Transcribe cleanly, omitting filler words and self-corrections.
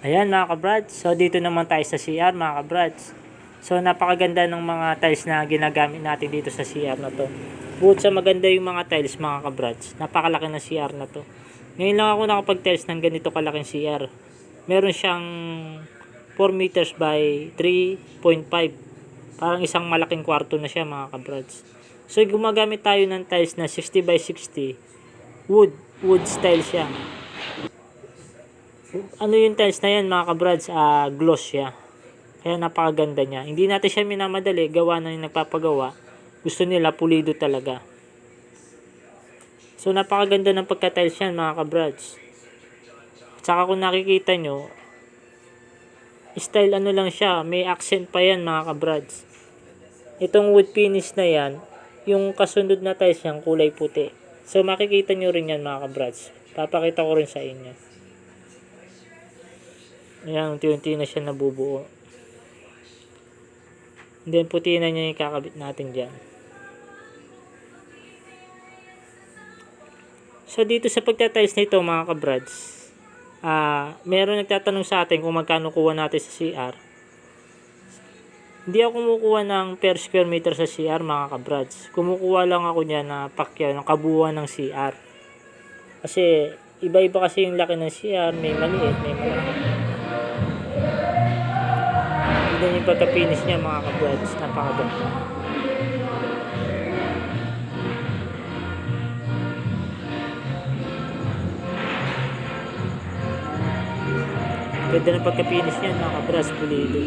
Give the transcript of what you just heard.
Ayan mga kabrads, so dito naman tayo sa CR mga kabrads. So napakaganda ng mga tiles na ginagamit natin dito sa CR na to. Bukod sa maganda yung mga tiles mga kabrads, napakalaki ng CR na to. Ngayon lang ako nakapag-tiles ng ganito kalaking CR. Meron siyang 4 meters by 3.5. Parang isang malaking kwarto na siya mga kabrads. So gumagamit tayo ng tiles na 60 by 60. Wood style siya. Ano yung tiles na yan mga kabrads? Gloss siya. Kaya napakaganda niya. Hindi natin siya minamadali. Gawa na yung nagpapagawa. Gusto nila pulido talaga. So napakaganda ng pagka-tiles yan mga kabrads. Saka kung nakikita nyo, style ano lang siya. May accent pa yan mga kabrads. Itong wood finish na yan, yung kasunod na tiles yan, kulay puti. So makikita nyo rin yan mga kabrads. Papakita ko rin sa inyo. Ayan, unti-unti na siya nabubuo. And then, puti na niya yung kakabit natin dyan. So, dito sa pagtatiles nito, mga kabrads, meron nagtatanong sa atin kung magkano kuha natin sa CR. Hindi ako kumukuha ng per square meter sa CR, mga kabrads. Kumukuha lang ako niya na pakya, ng kabuuan ng CR. Kasi, iba-iba kasi yung laki ng CR. May maliit, may malaki. Tignan yung pagka-finish niya mga kabrads, napakaganda. Ganda ng pagka-finish niya mga kabrads, pulido.